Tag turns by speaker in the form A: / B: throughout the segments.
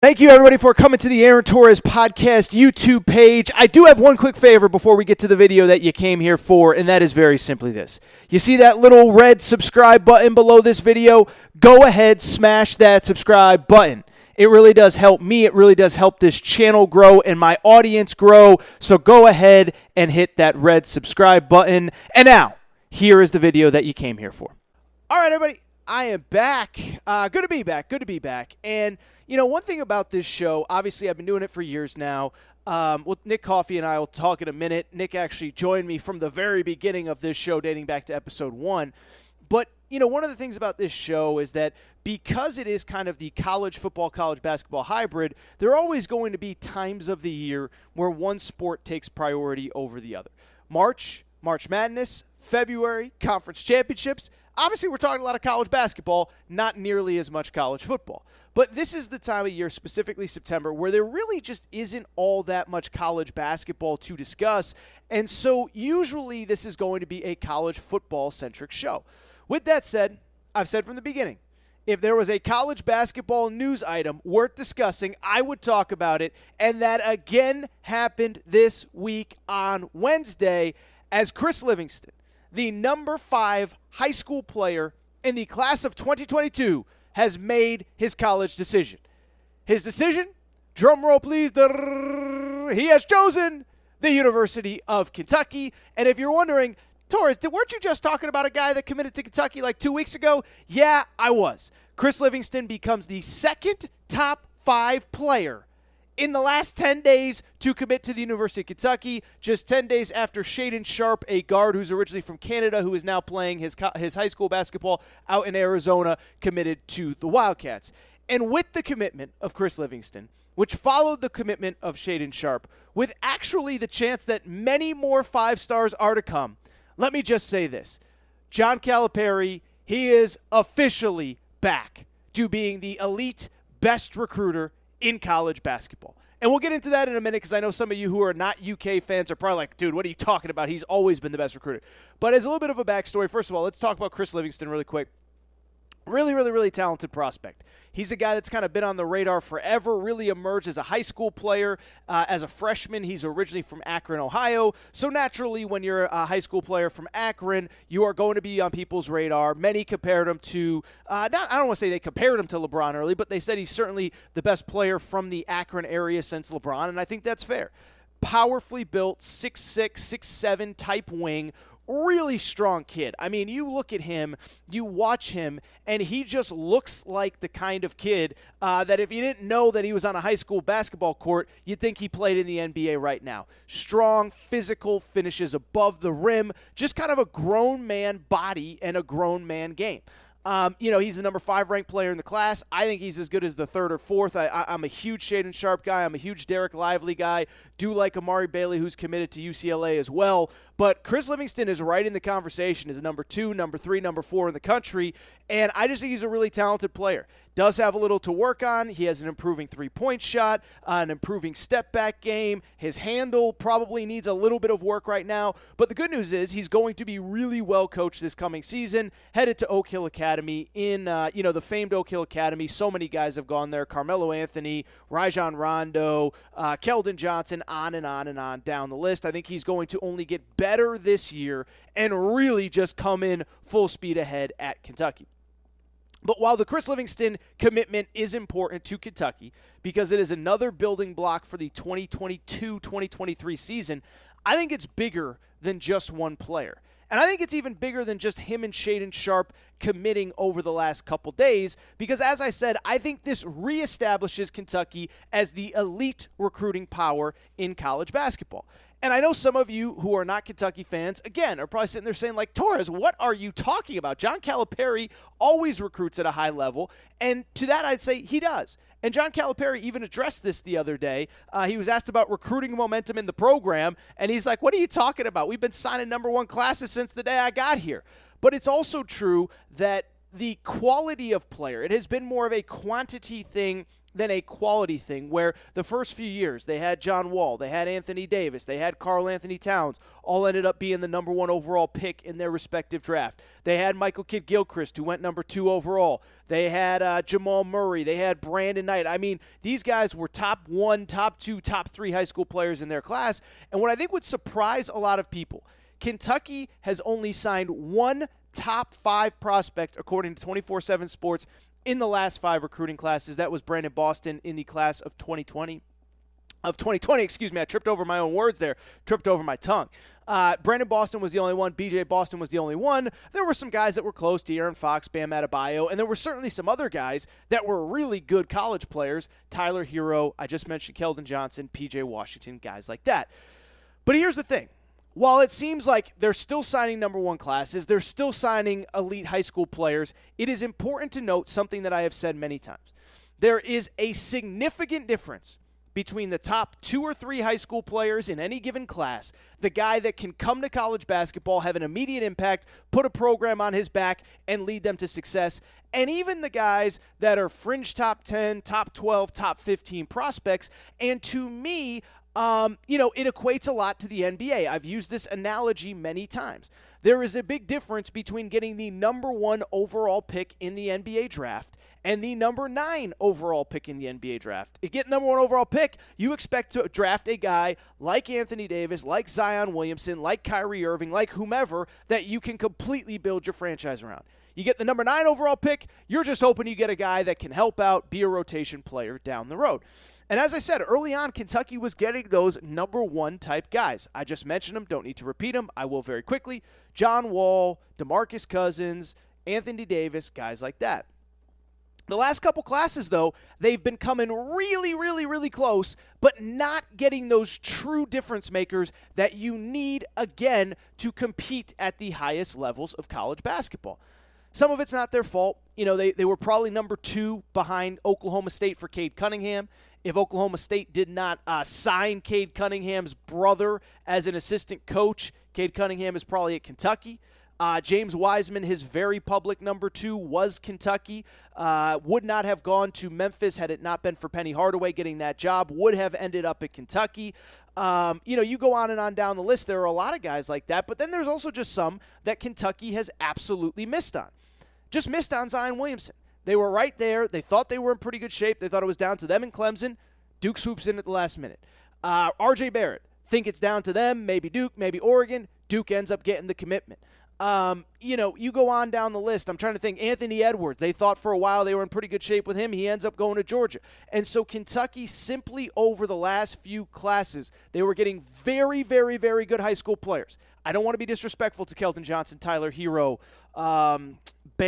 A: Thank you, everybody, for coming to the Aaron Torres Podcast YouTube page. I do have one quick favor before we get to the video that you came here for, and that is very simply this. You see that little red subscribe button below this video? Go ahead, smash that subscribe button. It really does help me. It really does help this channel grow and my audience grow. So go ahead and hit that red subscribe button. And now, here is the video that you came here for. All right, everybody, I am back. Good to be back. And you know, one thing about this show, obviously I've been doing it for years now. Nick Coffey and I will talk in a minute. Nick actually joined me from the very beginning of this show, dating back to episode 1. But, you know, one of the things about this show is that because it is kind of the college football, college basketball hybrid, there are always going to be times of the year where one sport takes priority over the other. March Madness, February, conference championships. Obviously, we're talking a lot of college basketball, not nearly as much college football. But this is the time of year, specifically September, where there really just isn't all that much college basketball to discuss. And so usually this is going to be a college football-centric show. With that said, I've said from the beginning, if there was a college basketball news item worth discussing, I would talk about it. And that again happened this week on Wednesday as Chris Livingston, the number 5 high school player in the class of 2022, has made his college decision. His decision, drum roll please, he has chosen the University of Kentucky. And if you're wondering, Torres, weren't you just talking about a guy that committed to Kentucky like 2 weeks ago? Yeah, I was. Chris Livingston becomes the second top 5 player in the last 10 days to commit to the University of Kentucky, just 10 days after Shaedon Sharpe, a guard who's originally from Canada, who is now playing his high school basketball out in Arizona, committed to the Wildcats. And with the commitment of Chris Livingston, which followed the commitment of Shaedon Sharpe, with actually the chance that many more 5 stars are to come, let me just say this. John Calipari, he is officially back to being the elite best recruiter in college basketball. And we'll get into that in a minute because I know some of you who are not UK fans are probably like, dude, what are you talking about? He's always been the best recruiter. But as a little bit of a backstory, first of all, let's talk about Chris Livingston really quick. Really talented prospect. He's a guy that's kind of been on the radar forever, really emerged as a high school player. As a freshman, he's originally from Akron, Ohio. So naturally, when you're a high school player from Akron, you are going to be on people's radar. Many compared him to, I don't want to say they compared him to LeBron early, but they said he's certainly the best player from the Akron area since LeBron, and I think that's fair. Powerfully built, 6'6", 6'7" type wing. Really strong kid. I mean, you look at him, you watch him, and he just looks like the kind of kid that if you didn't know that he was on a high school basketball court, you'd think he played in the NBA right now. Strong, physical, finishes above the rim, just kind of a grown man body and a grown man game. He's the number 5 ranked player in the class. I think he's as good as the 3rd or 4th. I'm a huge Shaedon Sharpe guy. I'm a huge Derek Lively guy. Do like Amari Bailey, who's committed to UCLA as well. But Chris Livingston is right in the conversation as number 2, number 3, number 4 in the country. And I just think he's a really talented player. Does have a little to work on. He has an improving three-point shot, an improving step-back game. His handle probably needs a little bit of work right now. But the good news is he's going to be really well coached this coming season, headed to Oak Hill Academy in, the famed Oak Hill Academy. So many guys have gone there. Carmelo Anthony, Rajon Rondo, Keldon Johnson, on and on down the list. I think he's going to only get better this year and really just come in full speed ahead at Kentucky. But while the Chris Livingston commitment is important to Kentucky because it is another building block for the 2022-2023 season, I think it's bigger than just one player. And I think it's even bigger than just him and Shaedon Sharpe committing over the last couple days because, as I said, I think this reestablishes Kentucky as the elite recruiting power in college basketball. And I know some of you who are not Kentucky fans, again, are probably sitting there saying, like, Torres, what are you talking about? John Calipari always recruits at a high level, and to that I'd say he does. And John Calipari even addressed this the other day. He was asked about recruiting momentum in the program, and he's like, what are you talking about? We've been signing number 1 classes since the day I got here. But it's also true that the quality of player, it has been more of a quantity thing than a quality thing where the first few years they had John Wall, they had Anthony Davis, they had Karl Anthony Towns, all ended up being the number 1 overall pick in their respective draft. They had Michael Kidd-Gilchrist, who went number 2 overall. They had Jamal Murray. They had Brandon Knight. I mean, these guys were top 1, top 2, top 3 high school players in their class. And what I think would surprise a lot of people, Kentucky has only signed 1 top 5 prospect, according to 24/7 Sports, in the last 5 recruiting classes. That was Brandon Boston in the class of 2020. I tripped over my own words there, tripped over my tongue. Brandon Boston was the only one. BJ Boston was the only one. There were some guys that were close, De'Aaron Fox, Bam Adebayo, and there were certainly some other guys that were really good college players. Tyler Hero, I just mentioned Keldon Johnson, PJ Washington, guys like that. But here's the thing. While it seems like they're still signing number 1 classes, they're still signing elite high school players, it is important to note something that I have said many times. There is a significant difference between the top 2 or 3 high school players in any given class, the guy that can come to college basketball, have an immediate impact, put a program on his back, and lead them to success, and even the guys that are fringe top 10, top 12, top 15 prospects. And to me, it equates a lot to the NBA. I've used this analogy many times. There is a big difference between getting the number 1 overall pick in the NBA draft and the number 9 overall pick in the NBA draft. You get number 1 overall pick, you expect to draft a guy like Anthony Davis, like Zion Williamson, like Kyrie Irving, like whomever, that you can completely build your franchise around. You get the number 9 overall pick, you're just hoping you get a guy that can help out, be a rotation player down the road. And as I said, early on, Kentucky was getting those number 1 type guys. I just mentioned them, don't need to repeat them. I will very quickly. John Wall, DeMarcus Cousins, Anthony Davis, guys like that. The last couple classes, though, they've been coming really, really, really close, but not getting those true difference makers that you need, again, to compete at the highest levels of college basketball. Some of it's not their fault. They were probably number 2 behind Oklahoma State for Cade Cunningham. If Oklahoma State did not sign Cade Cunningham's brother as an assistant coach, Cade Cunningham is probably at Kentucky. James Wiseman, his very public number 2, was Kentucky. Would not have gone to Memphis had it not been for Penny Hardaway getting that job. Would have ended up at Kentucky. You go on and on down the list. There are a lot of guys like that, but then there's also just some that Kentucky has absolutely missed on. Just missed on Zion Williamson. They were right there. They thought they were in pretty good shape. They thought it was down to them and Clemson. Duke swoops in at the last minute. R.J. Barrett, think it's down to them, maybe Duke, maybe Oregon. Duke ends up getting the commitment. You go on down the list. I'm trying to think. Anthony Edwards, they thought for a while they were in pretty good shape with him. He ends up going to Georgia. And so Kentucky simply over the last few classes, they were getting very, very, very good high school players. I don't want to be disrespectful to Keldon Johnson, Tyler Hero, Bam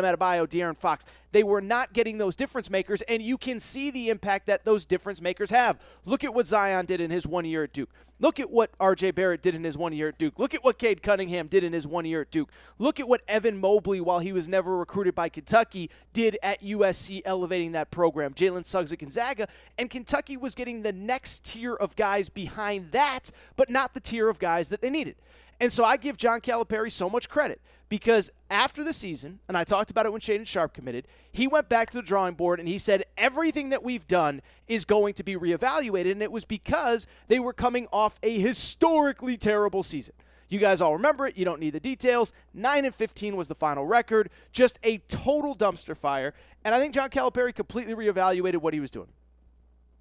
A: Adebayo, De'Aaron Fox. They were not getting those difference makers, and you can see the impact that those difference makers have. Look at what Zion did in his 1 year at Duke. Look at what R.J. Barrett did in his 1 year at Duke. Look at what Cade Cunningham did in his 1 year at Duke. Look at what Evan Mobley, while he was never recruited by Kentucky, did at USC, elevating that program. Jalen Suggs at Gonzaga, and Kentucky was getting the next tier of guys behind that, but not the tier of guys that they needed. And so I give John Calipari so much credit because after the season, and I talked about it when Shaedon Sharpe committed, he went back to the drawing board and he said everything that we've done is going to be reevaluated, and it was because they were coming off a historically terrible season. You guys all remember it. You don't need the details. 9-15 was the final record. Just a total dumpster fire. And I think John Calipari completely reevaluated what he was doing.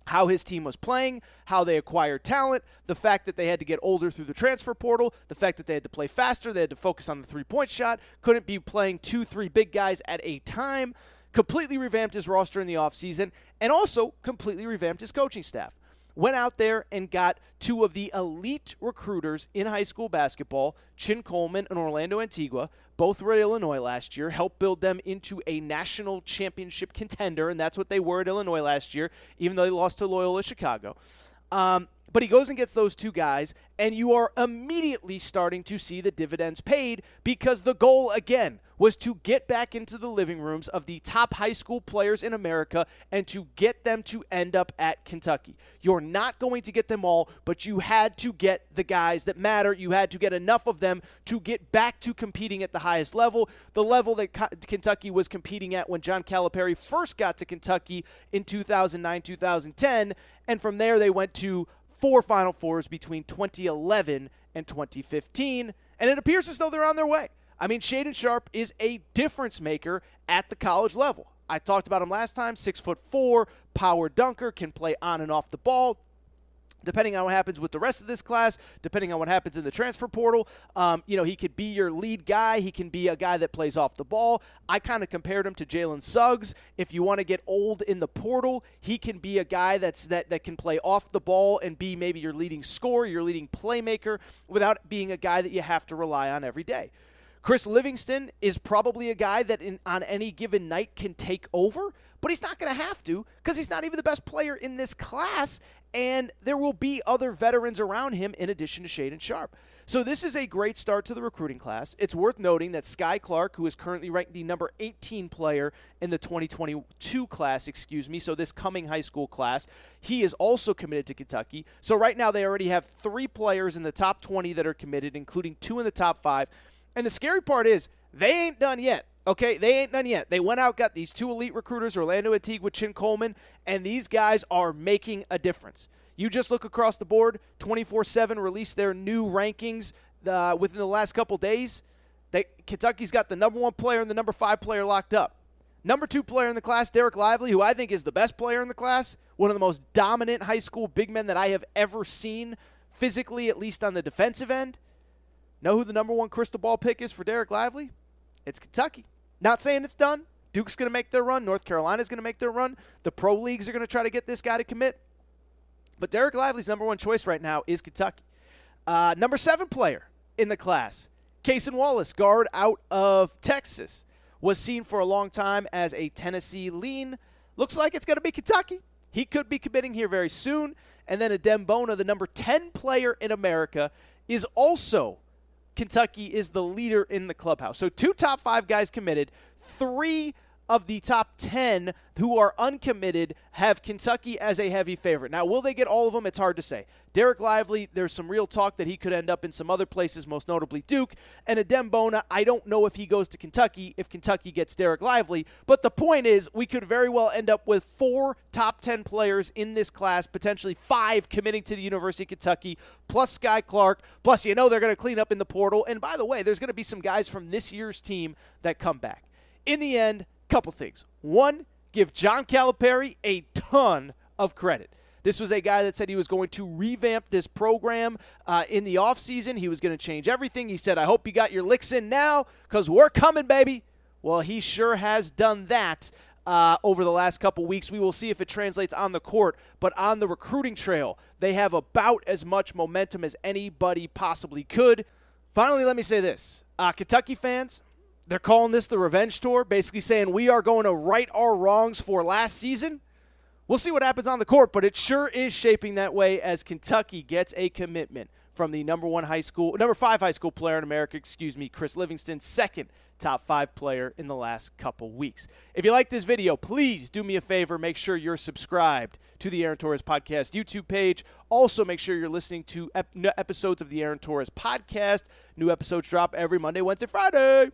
A: How his team was playing, how they acquired talent, the fact that they had to get older through the transfer portal, the fact that they had to play faster, they had to focus on the three-point shot, couldn't be playing 2-3 big guys at a time, completely revamped his roster in the offseason, and also completely revamped his coaching staff. Went out there and got 2 of the elite recruiters in high school basketball, Chin Coleman and Orlando Antigua. Both were at Illinois last year, helped build them into a national championship contender, and that's what they were at Illinois last year, even though they lost to Loyola Chicago. But he goes and gets those two guys, and you are immediately starting to see the dividends paid because the goal, again, was to get back into the living rooms of the top high school players in America and to get them to end up at Kentucky. You're not going to get them all, but you had to get the guys that matter. You had to get enough of them to get back to competing at the highest level, the level that Kentucky was competing at when John Calipari first got to Kentucky in 2009, 2010, and from there they went to 4 Final Fours between 2011 and 2015, and it appears as though they're on their way. I mean, Shaedon Sharpe is a difference maker at the college level. I talked about him last time, 6'4", power dunker, can play on and off the ball. Depending on what happens with the rest of this class, depending on what happens in the transfer portal, he could be your lead guy. He can be a guy that plays off the ball. I kind of compared him to Jalen Suggs. If you want to get old in the portal, he can be a guy that can play off the ball and be maybe your leading scorer, your leading playmaker, without being a guy that you have to rely on every day. Chris Livingston is probably a guy that on any given night can take over, but he's not going to have to because he's not even the best player in this class, and there will be other veterans around him in addition to Shaedon Sharpe. So this is a great start to the recruiting class. It's worth noting that Sky Clark, who is currently ranked the number 18 player in the 2022 class, so this coming high school class, he is also committed to Kentucky. So right now they already have 3 players in the top 20 that are committed, including 2 in the top 5. And the scary part is they ain't done yet. Okay, they ain't done yet. They went out, got these 2 elite recruiters, Orlando Antigua, Chin Coleman, and these guys are making a difference. You just look across the board, 24/7 released their new rankings within the last couple days. Kentucky's got the number 1 player and the number 5 player locked up. Number 2 player in the class, Derek Lively, who I think is the best player in the class, one of the most dominant high school big men that I have ever seen, physically, at least on the defensive end. Know who the number 1 crystal ball pick is for Derek Lively? It's Kentucky. Not saying it's done. Duke's going to make their run. North Carolina's going to make their run. The pro leagues are going to try to get this guy to commit. But Derek Lively's number 1 choice right now is Kentucky. Number 7 player in the class, Cason Wallace, guard out of Texas, was seen for a long time as a Tennessee lean. Looks like it's going to be Kentucky. He could be committing here very soon. And then Adem Bona, the number 10 player in America, is also Kentucky is the leader in the clubhouse. So 2 top 5 guys committed. 3 of the top 10 who are uncommitted have Kentucky as a heavy favorite. Now, will they get all of them? It's hard to say. Derek Lively, there's some real talk that he could end up in some other places, most notably Duke. And Adem Bona, I don't know if he goes to Kentucky if Kentucky gets Derek Lively. But the point is, we could very well end up with 4 top 10 players in this class, potentially 5 committing to the University of Kentucky, plus Sky Clark. Plus, they're going to clean up in the portal. And by the way, there's going to be some guys from this year's team that come back. In the end, couple things. 1, give John Calipari a ton of credit. This was a guy that said he was going to revamp this program in the offseason. He was going to change everything. He said, I hope you got your licks in now because we're coming, baby. Well, he sure has done that over the last couple weeks. We will see if it translates on the court, but on the recruiting trail, they have about as much momentum as anybody possibly could. Finally, let me say this. Kentucky fans, they're calling this the revenge tour, basically saying we are going to right our wrongs for last season. We'll see what happens on the court, but it sure is shaping that way as Kentucky gets a commitment from the number 5 high school player in America, Chris Livingston, 2nd top 5 player in the last couple weeks. If you like this video, please do me a favor. Make sure you're subscribed to the Aaron Torres Podcast YouTube page. Also, make sure you're listening to episodes of the Aaron Torres Podcast. New episodes drop every Monday, Wednesday, Friday.